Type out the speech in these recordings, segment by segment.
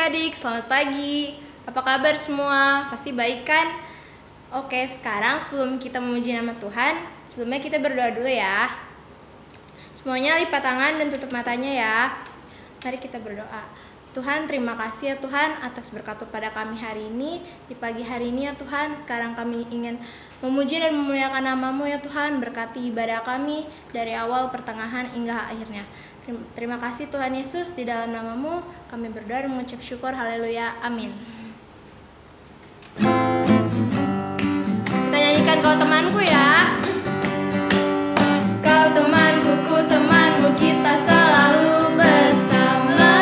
adik-adik, selamat pagi. Apa kabar semua? Pasti baik kan? Oke, sekarang sebelum kita memuji nama Tuhan, sebelumnya kita berdoa dulu ya. Semuanya lipat tangan dan tutup matanya ya. Mari kita berdoa. Tuhan, terima kasih ya Tuhan atas berkat pada kami hari ini. Di pagi hari ini ya Tuhan, sekarang kami ingin memuji dan memuliakan nama-Mu ya Tuhan. Berkati ibadah kami dari awal, pertengahan, hingga akhirnya. Terima kasih Tuhan Yesus, di dalam nama-Mu kami berdoa dan mengucap syukur. Haleluya, amin. Kita nyanyikan Kau Temanku ya. Kau temanku, ku temanmu, kita selalu bersama,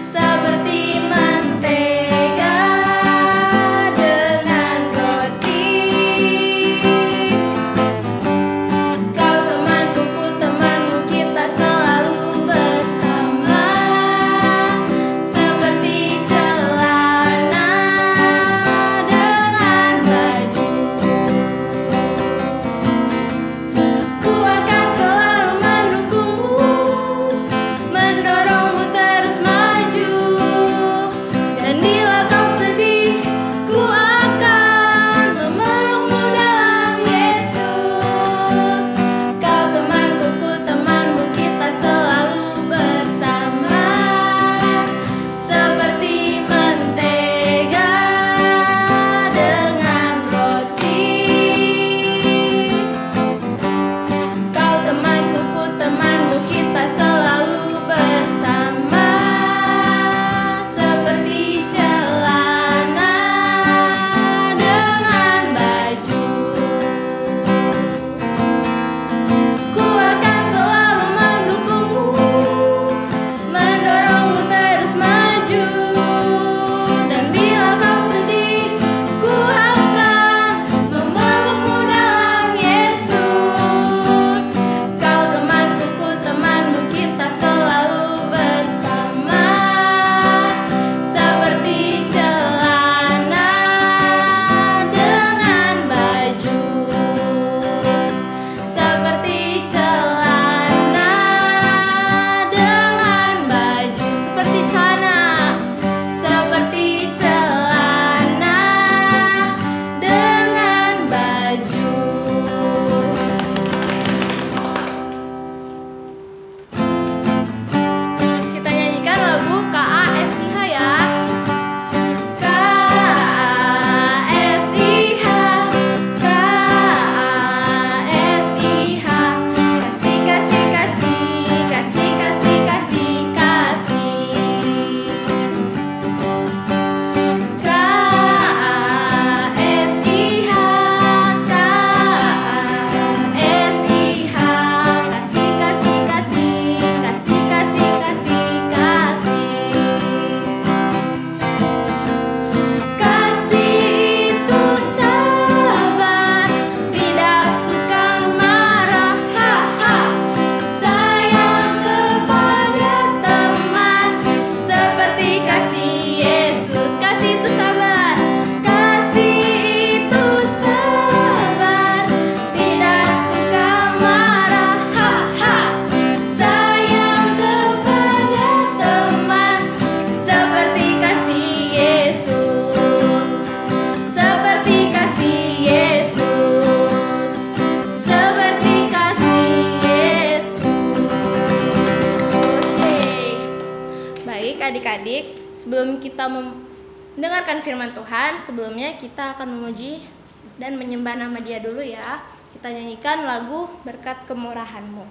seperti mentega dengan roti. Kau temanku, ku temanmu, kita selalu bersama, seperti celana dengan baju. Ku akan selalu mendukungmu, mendorongmu terus maju. Dan bila kau sedih, ku akan memelukmu dalam Yesus. Kau temanku, ku temanmu, kita selalu bersama, seperti mentega dengan roti. Kau temanku, ku temanmu, kita selalu bersama, seperti celana dengan baju. Ku akan selalu mendukungmu, mendorongmu terus maju. Dan bila kau sedih, ku akan memelukmu dalam Yesus. Kau temanku, ku temanmu, kita selalu bersama, seperti celana dengan baju. Seperti celana dengan baju. Seperti celana. Seperti celana dengan baju. Kita nyanyikan lagu KASIH ya. KASIH, KASIH, kasih, kasih, kasih, kasih, kasih, kasih, kasih. KASIH, KASIH, kasih, kasih, kasih, kasih, kasih, kasih, kasih. Kasih itu sabar, tidak suka marah, sayang kepada teman, seperti kasih Yesus. Kasih itu sabar, kasih itu sabar, tidak suka marah, sayang kepada teman, seperti kasih Yesus. Seperti kasih Yesus, seperti kasih Yesus. Oke. Baik adik-adik, sebelum kita mendengarkan firman Tuhan, sebelumnya kita akan memuji dan menyembah nama Dia dulu ya. Kita nyanyikan lagu Berkat Kemurahan-Mu.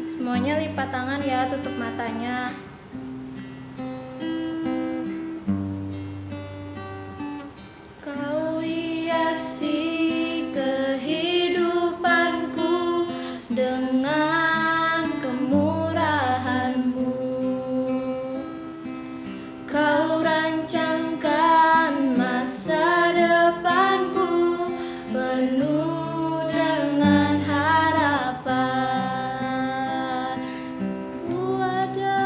Semuanya lipat tangan ya, tutup matanya. Kau hiasi kehidupanku dengan kemurahan-Mu. Kau rancangkan masa depanku penuh dengan harapan. Ku ada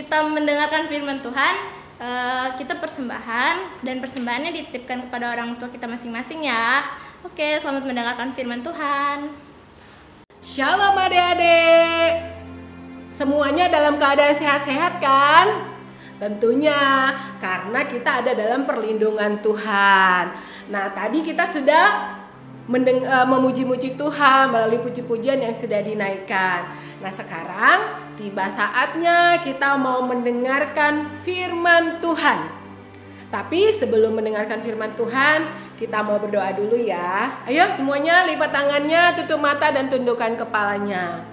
kita mendengarkan firman Tuhan, kita persembahan, dan persembahannya dititipkan kepada orang tua kita masing-masing ya. Oke, selamat mendengarkan firman Tuhan. Shalom adik-adik. Semuanya dalam keadaan sehat-sehat kan? Tentunya, karena kita ada dalam perlindungan Tuhan. Nah, tadi kita sudah memuji-muji Tuhan melalui puji-pujian yang sudah dinaikkan. Nah, sekarang tiba saatnya kita mau mendengarkan firman Tuhan. Tapi sebelum mendengarkan firman Tuhan, kita mau berdoa dulu ya. Ayo semuanya lipat tangannya, tutup mata dan tundukkan kepalanya.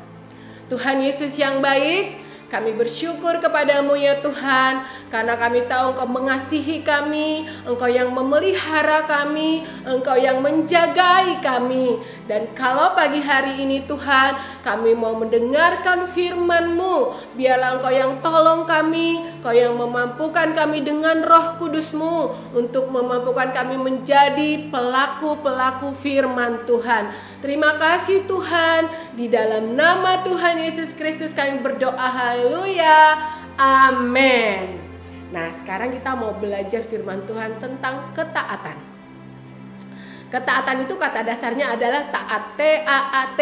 Tuhan Yesus yang baik, kami bersyukur kepadamu ya Tuhan, karena kami tahu Engkau mengasihi kami, Engkau yang memelihara kami, Engkau yang menjagai kami. Dan kalau pagi hari ini Tuhan, kami mau mendengarkan firman-Mu, biarlah Engkau yang tolong kami, Engkau yang memampukan kami dengan Roh Kudus-Mu untuk memampukan kami menjadi pelaku-pelaku firman Tuhan. Terima kasih Tuhan, di dalam nama Tuhan Yesus Kristus kami berdoa, haleluya, amin. Nah, sekarang kita mau belajar firman Tuhan tentang ketaatan. Ketaatan itu kata dasarnya adalah taat, T-A-A-T.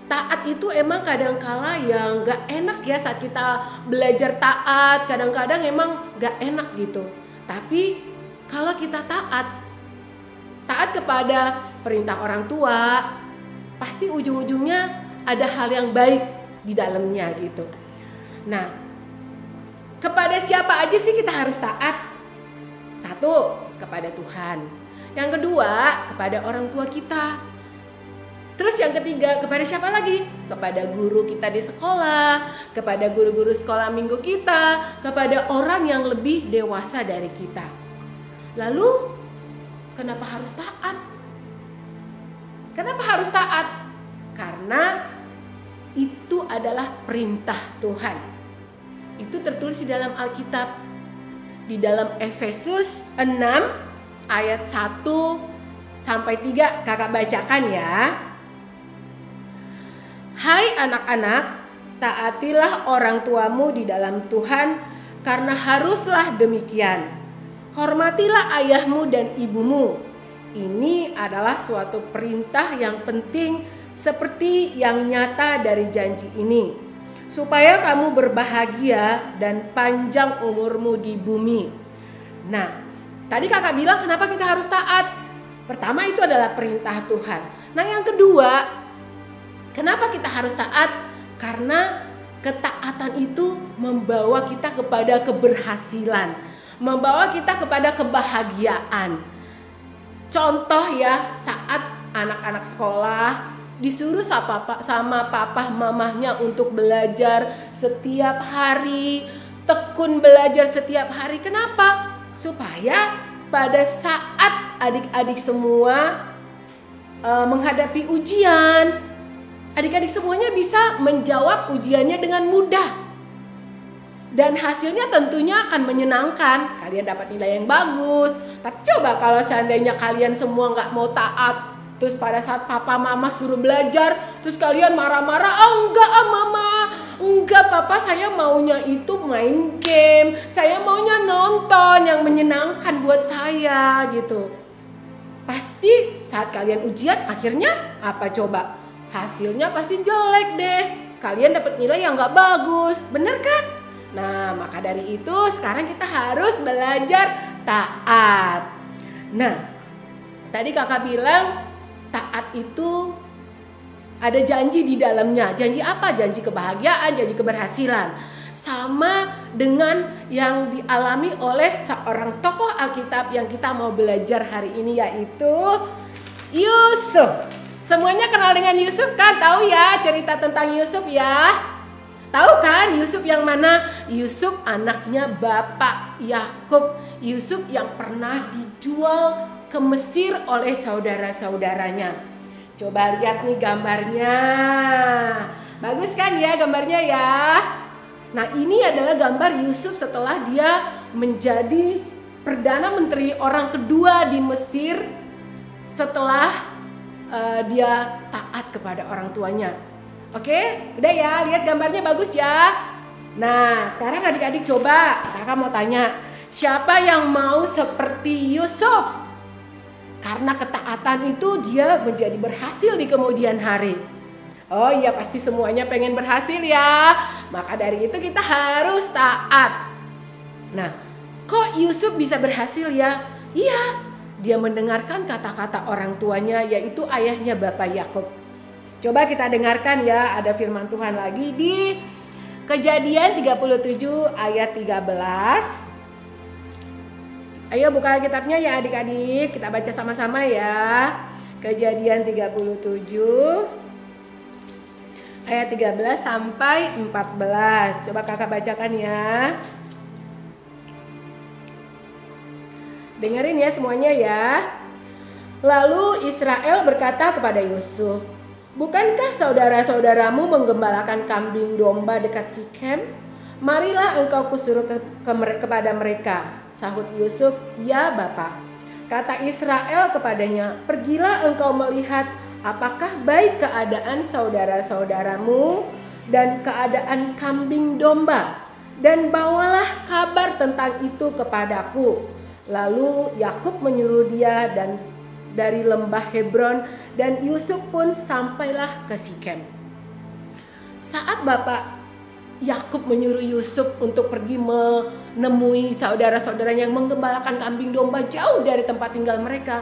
Taat itu emang kadang-kala yang gak enak ya saat kita belajar taat. Kadang-kadang emang gak enak gitu. Tapi kalau kita taat kepada perintah orang tua, pasti ujung-ujungnya ada hal yang baik di dalamnya gitu. Nah, kepada siapa aja sih kita harus taat? Satu, kepada Tuhan. Yang kedua, kepada orang tua kita. Terus yang ketiga, kepada siapa lagi? Kepada guru kita di sekolah, kepada guru-guru sekolah minggu kita, kepada orang yang lebih dewasa dari kita. Lalu, kenapa harus taat? Kenapa harus taat? Karena itu adalah perintah Tuhan. Itu tertulis di dalam Alkitab. Di dalam Efesus 6 ayat 1 sampai 3 kakak bacakan ya. Hai anak-anak, taatilah orang tuamu di dalam Tuhan, karena haruslah demikian. Hormatilah ayahmu dan ibumu. Ini adalah suatu perintah yang penting seperti yang nyata dari janji ini, supaya kamu berbahagia dan panjang umurmu di bumi. Nah, tadi kakak bilang kenapa kita harus taat? Pertama itu adalah perintah Tuhan. Nah, yang kedua, kenapa kita harus taat? Karena ketaatan itu membawa kita kepada keberhasilan, membawa kita kepada kebahagiaan. Contoh ya, saat anak-anak sekolah disuruh sama papa mamahnya untuk belajar setiap hari, tekun belajar setiap hari. Kenapa? Supaya pada saat adik-adik semua menghadapi ujian, adik-adik semuanya bisa menjawab ujiannya dengan mudah. Dan hasilnya tentunya akan menyenangkan. Kalian dapat nilai yang bagus. Tapi coba kalau seandainya kalian semua gak mau taat, terus pada saat papa mama suruh belajar, terus kalian marah-marah, enggak mama, enggak papa, saya maunya itu main game, saya maunya nonton yang menyenangkan buat saya gitu. Pasti saat kalian ujian akhirnya apa coba? Hasilnya pasti jelek deh. Kalian dapat nilai yang gak bagus, bener kan? Nah, maka dari itu sekarang kita harus belajar taat. Nah, tadi kakak bilang taat itu ada janji di dalamnya. Janji apa? Janji kebahagiaan, janji keberhasilan. Sama dengan yang dialami oleh seorang tokoh Alkitab yang kita mau belajar hari ini, yaitu Yusuf. Semuanya kenal dengan Yusuf kan? Tahu ya cerita tentang Yusuf ya? Tahu kan Yusuf yang mana? Yusuf anaknya Bapak Yakub. Yusuf yang pernah dijual ke Mesir oleh saudara-saudaranya. Coba lihat nih gambarnya. Bagus kan ya gambarnya ya? Nah, ini adalah gambar Yusuf setelah dia menjadi Perdana Menteri orang kedua di Mesir setelah dia taat kepada orang tuanya. Oke, udah ya, lihat gambarnya bagus ya. Nah, sekarang adik-adik coba, kakak mau tanya, siapa yang mau seperti Yusuf? Karena ketaatan itu dia menjadi berhasil di kemudian hari. Oh iya, pasti semuanya pengen berhasil ya. Maka dari itu kita harus taat. Nah, kok Yusuf bisa berhasil ya? Iya, dia mendengarkan kata-kata orang tuanya, yaitu ayahnya Bapak Yakub. Coba kita dengarkan ya, ada firman Tuhan lagi di Kejadian 37 ayat 13. Ayo buka Alkitabnya ya adik-adik, kita baca sama-sama ya. Kejadian 37 ayat 13 sampai 14. Coba kakak bacakan ya. Dengerin ya semuanya ya. Lalu Israel berkata kepada Yusuf, "Bukankah saudara-saudaramu menggembalakan kambing domba dekat Sikem? Marilah engkau kusuruh kepada mereka." Sahut Yusuf, "Ya Bapak." Kata Israel kepadanya, "Pergilah engkau melihat apakah baik keadaan saudara-saudaramu dan keadaan kambing domba, dan bawalah kabar tentang itu kepadaku." Lalu Yakub menyuruh dia dan dari lembah Hebron, dan Yusuf pun sampailah ke Sikem. Saat Bapak Yakub menyuruh Yusuf untuk pergi menemui saudara-saudaranya yang menggembalakan kambing domba jauh dari tempat tinggal mereka,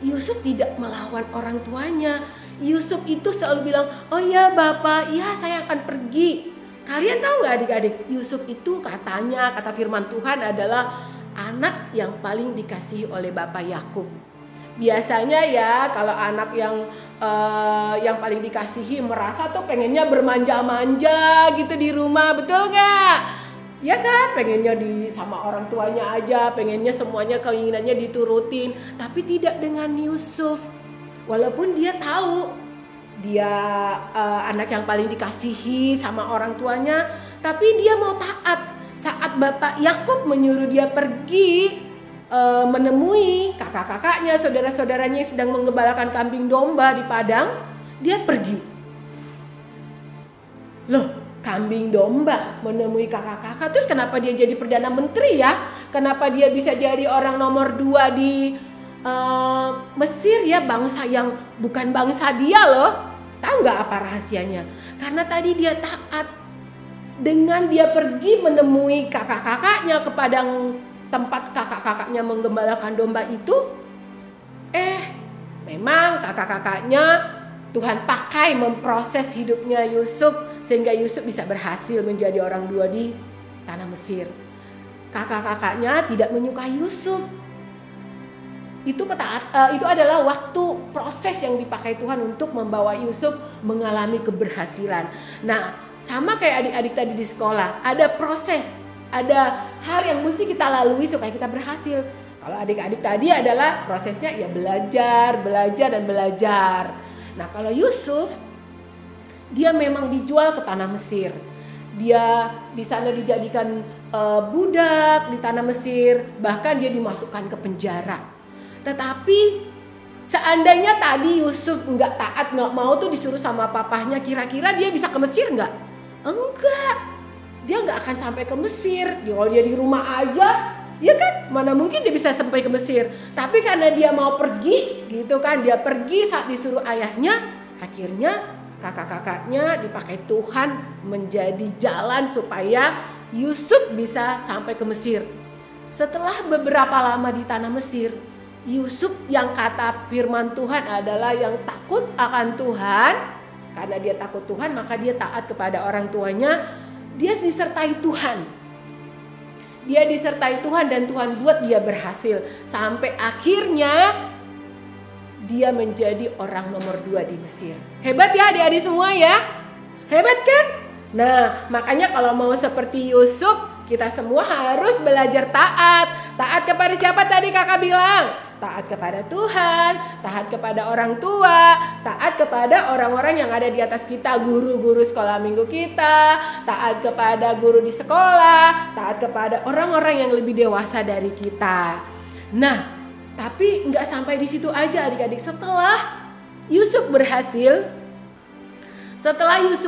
Yusuf tidak melawan orang tuanya. Yusuf itu selalu bilang, "Oh ya Bapak, iya saya akan pergi." Kalian tahu nggak adik-adik, Yusuf itu katanya, kata firman Tuhan, adalah anak yang paling dikasihi oleh Bapak Yakub. Biasanya ya kalau anak yang paling dikasihi merasa tuh pengennya bermanja-manja gitu di rumah, betul nggak? Ya kan, pengennya sama orang tuanya aja, pengennya semuanya keinginannya diturutin. Tapi tidak dengan Yusuf. Walaupun dia tahu dia anak yang paling dikasihi sama orang tuanya, tapi dia mau taat. Saat Bapak Yakub menyuruh dia pergi menemui kakak-kakaknya, saudara-saudaranya yang sedang menggembalakan kambing domba di padang, dia pergi. Loh, kambing domba menemui kakak-kakak, terus kenapa dia jadi Perdana Menteri ya? Kenapa dia bisa jadi orang nomor 2 di Mesir ya, bangsa yang bukan bangsa dia loh? Tahu nggak apa rahasianya? Karena tadi dia taat. Dengan dia pergi menemui kakak-kakaknya ke padang tempat kakak-kakaknya menggembalakan domba itu, memang kakak-kakaknya Tuhan pakai memproses hidupnya Yusuf sehingga Yusuf bisa berhasil menjadi orang 2 di tanah Mesir. Kakak-kakaknya tidak menyukai Yusuf. Itu adalah waktu proses yang dipakai Tuhan untuk membawa Yusuf mengalami keberhasilan. Nah, sama kayak adik-adik tadi di sekolah, ada proses, ada hal yang mesti kita lalui supaya kita berhasil. Kalau adik-adik tadi adalah prosesnya ya belajar, dan belajar. Nah, kalau Yusuf, dia memang dijual ke tanah Mesir. Dia di sana dijadikan budak di tanah Mesir, bahkan dia dimasukkan ke penjara. Tetapi seandainya tadi Yusuf nggak taat, nggak mau tuh disuruh sama papahnya, kira-kira dia bisa ke Mesir nggak? Enggak, dia nggak akan sampai ke Mesir. Kalau dia di rumah aja, ya kan, mana mungkin dia bisa sampai ke Mesir. Tapi karena dia mau pergi, gitu kan, dia pergi saat disuruh ayahnya. Akhirnya kakak-kakaknya dipakai Tuhan menjadi jalan supaya Yusuf bisa sampai ke Mesir. Setelah beberapa lama di tanah Mesir, Yusuf yang kata firman Tuhan adalah yang takut akan Tuhan. Karena dia takut Tuhan, maka dia taat kepada orang tuanya. Dia disertai Tuhan. Dia disertai Tuhan dan Tuhan buat dia berhasil. Sampai akhirnya dia menjadi orang nomor 2 di Mesir. Hebat ya adik-adik semua ya? Hebat kan? Nah, makanya kalau mau seperti Yusuf, kita semua harus belajar taat. Taat kepada siapa tadi kakak bilang? Taat kepada Tuhan, taat kepada orang tua, taat kepada orang-orang yang ada di atas kita, guru-guru sekolah minggu kita, taat kepada guru di sekolah, taat kepada orang-orang yang lebih dewasa dari kita. Nah, tapi nggak sampai di situ aja adik-adik. Setelah Yusuf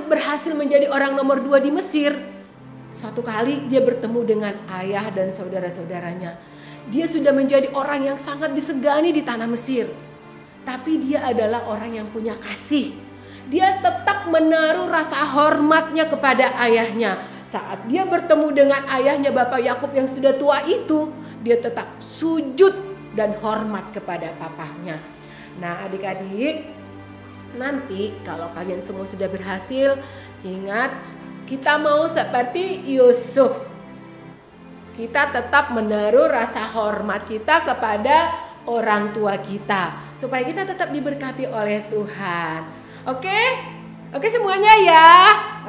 berhasil menjadi orang nomor 2 di Mesir, Suatu kali dia bertemu dengan ayah dan saudara-saudaranya. Dia sudah menjadi orang yang sangat disegani di tanah Mesir. Tapi dia adalah orang yang punya kasih. Dia tetap menaruh rasa hormatnya kepada ayahnya. Saat dia bertemu dengan ayahnya Bapak Yakub yang sudah tua itu, dia tetap sujud dan hormat kepada papahnya. Nah, adik-adik, nanti kalau kalian semua sudah berhasil, ingat kita mau seperti Yusuf. Kita tetap menaruh rasa hormat kita kepada orang tua kita supaya kita tetap diberkati oleh Tuhan. Oke? Oke semuanya ya.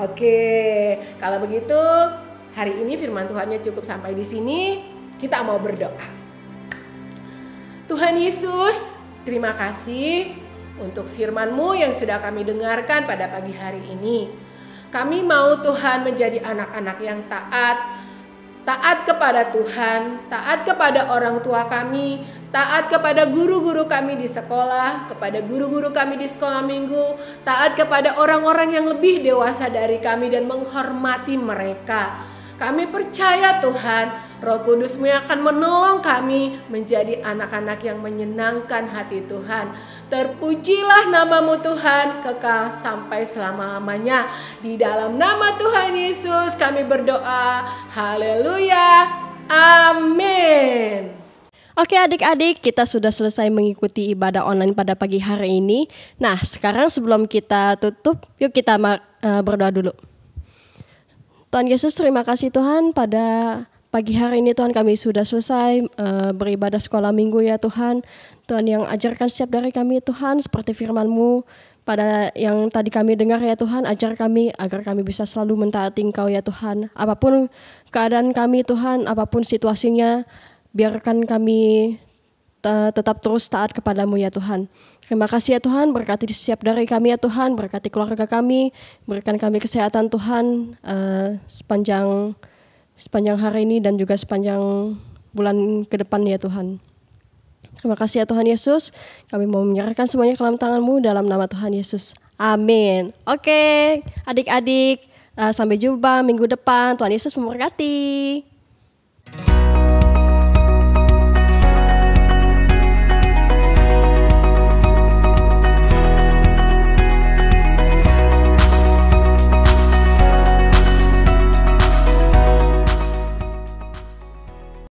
Oke. Kalau begitu, hari ini firman Tuhannya cukup sampai di sini. Kita mau berdoa. Tuhan Yesus, terima kasih untuk firman-Mu yang sudah kami dengarkan pada pagi hari ini. Kami mau Tuhan menjadi anak-anak yang taat kepada Tuhan, taat kepada orang tua kami, taat kepada guru-guru kami di sekolah, kepada guru-guru kami di sekolah minggu, taat kepada orang-orang yang lebih dewasa dari kami dan menghormati mereka. Kami percaya Tuhan, Roh Kudus-Mu akan menolong kami menjadi anak-anak yang menyenangkan hati Tuhan. Terpujilah nama-Mu Tuhan, kekal sampai selama-lamanya. Di dalam nama Tuhan Yesus kami berdoa. Haleluya. Amin. Oke adik-adik, kita sudah selesai mengikuti ibadah online pada pagi hari ini. Nah, sekarang sebelum kita tutup, yuk kita berdoa dulu. Tuhan Yesus, terima kasih Tuhan, pada pagi hari ini Tuhan kami sudah selesai beribadah sekolah minggu ya Tuhan. Tuhan yang ajarkan setiap dari kami Tuhan seperti firman-Mu pada yang tadi kami dengar ya Tuhan. Ajar kami agar kami bisa selalu mentaati Engkau ya Tuhan. Apapun keadaan kami Tuhan, apapun situasinya, biarkan kami tetap terus taat kepadamu ya Tuhan. Terima kasih ya Tuhan, berkati setiap dari kami ya Tuhan, berkati keluarga kami, berikan kami kesehatan Tuhan sepanjang hari ini dan juga sepanjang bulan ke depan ya Tuhan. Terima kasih ya Tuhan Yesus, kami mau menyerahkan semuanya ke dalam tangan-Mu dalam nama Tuhan Yesus. Amin. Oke, adik-adik, sampai jumpa minggu depan. Tuhan Yesus memberkati.